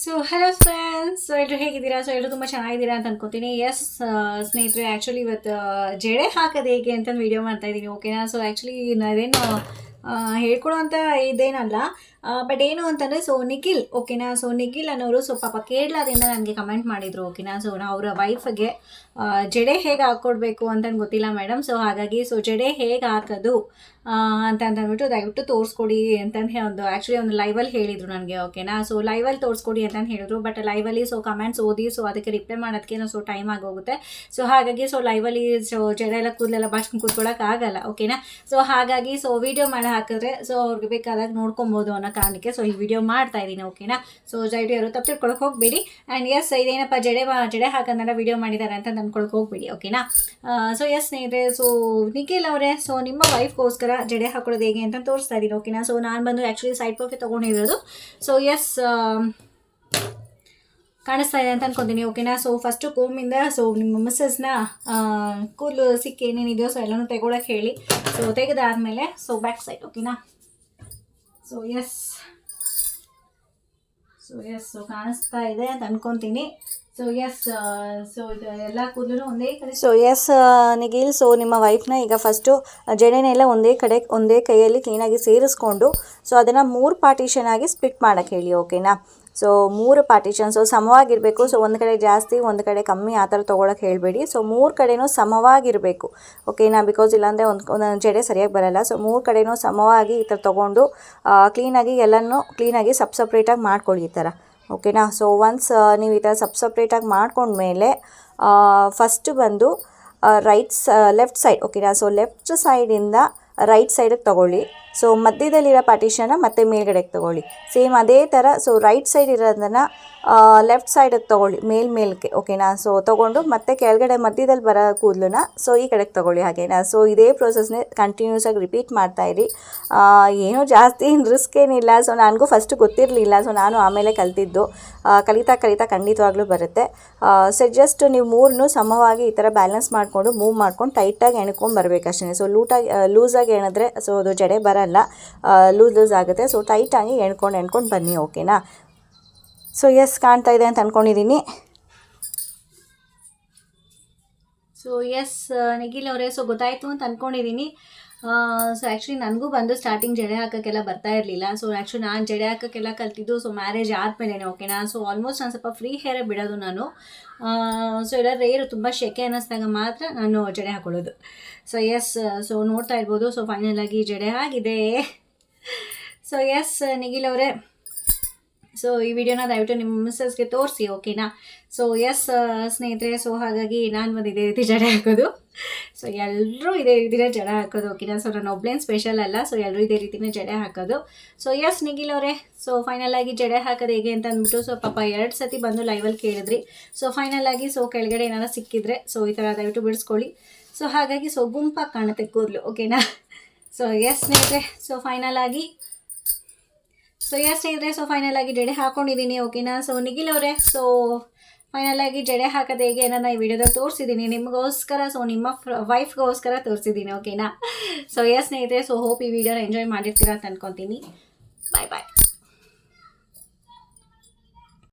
So hello friends, so ಎಲ್ಲರೂ ಹೇಗಿದ್ದೀರಾ? So ಎಲ್ಲರೂ ತುಂಬ ಚೆನ್ನಾಗಿದ್ದೀರಾ ಅಂತ ಅನ್ಕೋತೀನಿ. ಎಸ್ ಸ್ನೇಹಿತರೆ, ಆ್ಯಕ್ಚುಲಿ ಇವತ್ತು ಜಡೆ ಹಾಕೋದು ಹೇಗೆ ಅಂತ ವಿಡಿಯೋ ಮಾಡ್ತಾಯಿದ್ದೀನಿ, ಓಕೆನಾ? ಸೊ ಆ್ಯಕ್ಚುಲಿ ಅದೇನು ಹೇಳ್ಕೊಡೋವಂಥ ಇದೇನಲ್ಲ, ಬಟ್ ಏನು ಅಂತಂದರೆ ಸೊ ನಿಖಿಲ್, ಓಕೆನಾ? ಸೊ ನಿಖಿಲ್ ಅನ್ನೋರು ಸೊ ಪಾಪ ಕೇರಳದಿಂದ ನನಗೆ ಕಮೆಂಟ್ ಮಾಡಿದರು, ಓಕೆನಾ? ಸೊ ಅವರ ವೈಫ್ಗೆ ಜಡೆ ಹೇಗೆ ಹಾಕ್ಕೊಡ್ಬೇಕು ಅಂತ ಗೊತ್ತಿಲ್ಲ ಮೇಡಮ್. ಸೊ ಹಾಗಾಗಿ ಸೊ ಜಡೆ ಹೇಗೆ ಹಾಕೋದು ಅಂತಂದ್ಬಿಟ್ಟು ದಯವಿಟ್ಟು ತೋರಿಸ್ಕೊಡಿ ಅಂತಂದು ಆ್ಯಕ್ಚುಲಿ ಒಂದು ಲೈವಲ್ಲಿ ಹೇಳಿದರು ನನಗೆ, ಓಕೆನಾ? ಸೊ ಲೈವಲ್ಲಿ ತೋರಿಸ್ಕೊಡಿ ಅಂತಂದು ಹೇಳಿದ್ರು. ಬಟ್ ಲೈವಲ್ಲಿ ಸೊ ಕಮೆಂಟ್ಸ್ ಓದಿ ಸೊ ಅದಕ್ಕೆ ರಿಪ್ಲೈ ಮಾಡೋದಕ್ಕೆ ಸೊ ಟೈಮ್ ಆಗೋಗುತ್ತೆ. ಸೊ ಹಾಗಾಗಿ ಸೊ ಲೈವಲ್ಲಿ ಸೊ ಜಡೆ ಎಲ್ಲ ಕೂದಲೆಲ್ಲ ಬಾಚ್ಕೊಂಡು ಕೂತ್ಕೊಳ್ಳೋಕ್ಕಾಗಲ್ಲ, ಓಕೆನಾ? ಸೊ ಹಾಗಾಗಿ ಸೊ ವೀಡಿಯೋ ಮಾಡಿ ಹಾಕಿದ್ರೆ ಸೊ ಅವ್ರಿಗೆ ಬೇಕಾದಾಗ ನೋಡ್ಕೊಬೋದು ಅನ್ನೋ ಕಾರಣಕ್ಕೆ ಸೊ ಈ ವಿಡಿಯೋ ಮಾಡ್ತಾ ಇದ್ದೀನಿ, ಓಕೆನಾ? ಸೊ ದಯವಿಟ್ಟು ಯಾರು ತಪ್ಪು ತಿಳ್ಕೊಳಕ್ಕೆ ಹೋಗಬೇಡಿ. ಆ್ಯಂಡ್ ಎಸ್ ಇದೇನಪ್ಪ ಜಡೆ ಹಾಕೋದನ್ನೆಲ್ಲ ವಿಡಿಯೋ ಮಾಡಿದ್ದಾರೆ ಅಂತ ಅಂದ್ಕೊಳಕ್ಕೆ ಹೋಗ್ಬೇಡಿ, ಓಕೆನಾ? ಸೊ ಎಸ್ ಸ್ನೇಹಿತರೆ, ಸೊ ನಿಖಿಲ್ ಅವರೇ, ಸೊ ನಿಮ್ಮ ವೈಫ್ಗೋಸ್ಕರ ಜಡೆ ಹಾಕೊಳ್ಳೋದು ಹೇಗೆ ಅಂತ ತೋರಿಸ್ತಾ ಇದ್ದೀನಿ, ಓಕೆನಾ? ಸೊ ನಾನು ಬಂದು ಆ್ಯಕ್ಚುಲಿ ಸೈಡ್ ಪರ್ಫೆ ತೊಗೊಂಡಿರೋದು. ಸೊ ಎಸ್ ಕಾಣಿಸ್ತಾ ಇದೆ ಅಂತ ಅನ್ಕೊತೀನಿ, ಓಕೆನಾ? ಸೊ ಫಸ್ಟು ಕೋಮಿಂದ ಸೊ ನಿಮ್ಮ ಮಿಸ್ಸಸ್ನ ಕೂದಲು ಸಿಕ್ಕಿ ಏನೇನಿದೆಯೋ ಸೊ ಎಲ್ಲನೂ ತೆಗೊಳಕ್ಕೆ ಹೇಳಿ. ಸೊ ತೆಗೆದಾದ್ಮೇಲೆ ಸೊ ಬ್ಯಾಕ್ ಸೈಡ್, ಓಕೆನಾ? ಸೊ ಎಸ್ ಸೊ ಕಾಣಿಸ್ತಾ ಇದೆ ಅಂತ ಅನ್ಕೊತೀನಿ. ಸೊ ಎಸ್ ಸೊ ಇದು ಎಲ್ಲ ಕೂದಲು ಒಂದೇ ಕಡೆ. ಸೊ ಎಸ್ ನಿಖಿಲ್, ಸೊ ನಿಮ್ಮ ವೈಫ್ನ ಈಗ ಫಸ್ಟು ಜಡೆನೆಲ್ಲ ಒಂದೇ ಕೈಯಲ್ಲಿ ಕ್ಲೀನಾಗಿ ಸೇರಿಸ್ಕೊಂಡು ಸೊ ಅದನ್ನು 3 ಪಾರ್ಟಿಷನ್ ಆಗಿ ಸ್ಪ್ಲಿಟ್ ಮಾಡೋಕ್ಕೆ ಹೇಳಿ, ಓಕೆನಾ? ಸೊ 3 ಪಾರ್ಟಿಷನ್ ಸೊ ಸಮವಾಗಿರಬೇಕು. ಸೊ ಒಂದು ಕಡೆ ಜಾಸ್ತಿ ಒಂದು ಕಡೆ ಕಮ್ಮಿ ಆ ಥರ ತೊಗೊಳಕ್ಕೆ ಹೇಳಬೇಡಿ. ಸೊ 3 ಕಡೆನೂ ಸಮವಾಗಿರಬೇಕು, ಓಕೆನಾ? ಬಿಕಾಸ್ ಇಲ್ಲಾಂದರೆ ಒಂದೊಂದು ಜಡೆ ಸರಿಯಾಗಿ ಬರೋಲ್ಲ. ಸೊ 3 ಕಡೆನೂ ಸಮವಾಗಿ ಈ ಥರ ತೊಗೊಂಡು ಕ್ಲೀನಾಗಿ ಎಲ್ಲನೂ ಕ್ಲೀನಾಗಿ ಸಪ್ರೇಟಾಗಿ ಮಾಡ್ಕೊಳ್ಳಿ ಈ ಥರ, ಓಕೆನಾ? ಸೊ ಒನ್ಸ್ ನೀವು ಈ ಥರ ಸಪ್ರೇಟಾಗಿ ಮಾಡ್ಕೊಂಡ್ಮೇಲೆ ಫಸ್ಟು ಬಂದು ಲೆಫ್ಟ್ ಸೈಡ್, ಓಕೆನಾ? ಸೊ ಲೆಫ್ಟ್ ಸೈಡಿಂದ ರೈಟ್ ಸೈಡಿಗೆ ತೊಗೊಳ್ಳಿ. ಸೊ ಮಧ್ಯದಲ್ಲಿರೋ ಪಾರ್ಟಿಷನ್ನ ಮತ್ತೆ ಮೇಲ್ಗಡೆಗೆ ತೊಗೊಳ್ಳಿ. ಸೇಮ್ ಅದೇ ಥರ ಸೊ ರೈಟ್ ಸೈಡ್ ಇರೋದನ್ನು ಲೆಫ್ಟ್ ಸೈಡಿಗೆ ತೊಗೊಳ್ಳಿ, ಮೇಲ್ಕೆ, ಓಕೆನಾ? ಸೊ ತೊಗೊಂಡು ಮತ್ತೆ ಕೆಳಗಡೆ ಮಧ್ಯದಲ್ಲಿ ಬರೋ ಕೂದಲನ್ನ ಸೊ ಈ ಕಡೆಗೆ ತೊಗೊಳ್ಳಿ, ಹಾಗೇನಾ? ಸೊ ಇದೇ ಪ್ರೋಸೆಸ್ನೇ ಕಂಟಿನ್ಯೂಸ್ ಆಗಿ ರಿಪೀಟ್ ಮಾಡ್ತಾಯಿರಿ. ಏನೂ ಜಾಸ್ತಿ ರಿಸ್ಕ್ ಏನಿಲ್ಲ. ಸೊ ನನಗೂ ಫಸ್ಟು ಗೊತ್ತಿರಲಿಲ್ಲ. ಸೊ ನಾನು ಆಮೇಲೆ ಕಲಿತಿದ್ದು. ಕಲಿತಾ ಖಂಡಿತವಾಗ್ಲೂ ಬರುತ್ತೆ. ಸೊ ಜಸ್ಟ್ ನೀವು 3ನೂ ಸಮವಾಗಿ ಈ ಥರ ಬ್ಯಾಲೆನ್ಸ್ ಮಾಡಿಕೊಂಡು ಮೂವ್ ಮಾಡ್ಕೊಂಡು ಟೈಟಾಗಿ ಎಣ್ಕೊಂಡು ಬರಬೇಕಷ್ಟೇ. ಸೊ ಲೂಸಾಗಿ ಎಣಿದ್ರೆ ಸೊ ಅದು ಜಡೆ ಬರಲ್ಲ, ಲೂಸ್ ಆಗುತ್ತೆ. ಸೊ ಟೈಟಾಗಿ ಎಣ್ಕೊಂಡು ಬನ್ನಿ, ಓಕೆನಾ? ಸೊ ಎಸ್ ಕಾಣ್ತಾ ಇದೆ ಅಂತ ಅಂದ್ಕೊಂಡಿದ್ದೀನಿ. ಸೊ ಎಸ್ ನಿಖಿಲ್ ಅವರೇ, ಸೊ ಗೊತ್ತಾಯಿತು ಅಂತ ಅಂದ್ಕೊಂಡಿದ್ದೀನಿ. ಸೊ ಆ್ಯಕ್ಚುಲಿ ನನಗೂ ಬಂದು ಸ್ಟಾರ್ಟಿಂಗ್ ಜಡೆ ಹಾಕೋಕ್ಕೆಲ್ಲ ಬರ್ತಾ ಇರಲಿಲ್ಲ. ಸೊ ಆ್ಯಕ್ಚುಲಿ ನಾನು ಜಡೆ ಹಾಕೋಕ್ಕೆಲ್ಲ ಕಲ್ತಿದ್ದು ಸೊ ಮ್ಯಾರೇಜ್ ಆದಮೇಲೆ, ಓಕೆನಾ? ಸೊ ಆಲ್ಮೋಸ್ಟ್ ನಾನು ಸ್ವಲ್ಪ ಫ್ರೀ ಹೇರೇ ಬಿಡೋದು ನಾನು. ಸೊ ಎಲ್ಲ ರೇರು ತುಂಬ ಶೆಕೆ ಅನ್ನಿಸ್ದಾಗ ಮಾತ್ರ ನಾನು ಜಡೆ ಹಾಕೊಳ್ಳೋದು. ಸೊ ಎಸ್ ಸೊ ನೋಡ್ತಾ ಇರ್ಬೋದು. ಸೊ ಫೈನಲ್ ಆಗಿ ಜಡೆ ಆಗಿದೆ. ಸೊ ಎಸ್ ನಿಖಿಲ್ ಅವರೇ, ಸೊ ಈ ವಿಡಿಯೋನ ದಯವಿಟ್ಟು ನಿಮ್ಮ ಮಿಸ್ಸಸ್ಗೆ ತೋರಿಸಿ, ಓಕೆನಾ? ಸೊ ಎಸ್ ಸ್ನೇಹಿತರೆ, ಸೊ ಹಾಗಾಗಿ ನಾನು ಒಂದು ಇದೇ ರೀತಿ ಜಡೆ ಹಾಕೋದು. ಸೊ ಎಲ್ಲರೂ ಇದೇ ರೀತಿಯೇ ಜಡೆ ಹಾಕೋದು, ಓಕೆನಾ? ಸೊ ನಾನು ಒಬ್ಳೇನು ಸ್ಪೆಷಲ್ ಅಲ್ಲ. ಸೊ ಎಲ್ಲರೂ ಇದೇ ರೀತಿಯೇ ಜಡೆ ಹಾಕೋದು. ಸೊ ಎಸ್ ನಿಖಿಲ್ ಅವರೇ, ಸೊ ಫೈನಲ್ ಆಗಿ ಜಡೆ ಹಾಕೋದು ಹೇಗೆ ಅಂತ ಅಂದ್ಬಿಟ್ಟು ಸೊ ಪಾಪ 2 ಸತಿ ಬಂದು ಲೈವಲ್ಲಿ ಕೇಳಿದ್ರಿ. ಸೊ ಫೈನಲ್ ಆಗಿ ಸೊ ಕೆಳಗಡೆ ಏನಾರು ಸಿಕ್ಕಿದ್ರೆ ಸೊ ಈ ಥರ ದಯವಿಟ್ಟು ಬಿಡಿಸ್ಕೊಳ್ಳಿ. ಸೊ ಹಾಗಾಗಿ ಸೊ ಗುಂಪಾಗಿ ಕಾಣುತ್ತೆ ಕೂದಲು, ಓಕೆನಾ? ಸೊ ಎಸ್ ಸ್ನೇಹಿತರೆ, ಸೊ ಫೈನಲ್ ಆಗಿ ಫೈನಲ್ ಆಗಿ ಜಡೆ ಹಾಕ್ಕೊಂಡಿದ್ದೀನಿ, ಓಕೆನಾ? ಸೊ ನಿಖಿಲ್ ಅವರೇ, ಸೊ ಫೈನಲ್ ಆಗಿ ಜಡೆ ಹಾಕೋದು ಹೇಗೆ ಅನ್ನೋದನ್ನ ಈ ವಿಡಿಯೋದಲ್ಲಿ ತೋರಿಸಿದ್ದೀನಿ ನಿಮಗೋಸ್ಕರ. ಸೊ ನಿಮ್ಮ ವೈಫ್ಗೋಸ್ಕರ ತೋರಿಸಿದ್ದೀನಿ, ಓಕೆನಾ? ಸೊ ಎಸ್ ಸ್ನೇಹಿತರೆ, ಸೊ ಹೋಪ್ ಈ ವಿಡಿಯೋನ ಎಂಜಾಯ್ ಮಾಡಿರ್ತೀರಾ ಅಂತ ಅನ್ಕೊತೀನಿ. ಬಾಯ್.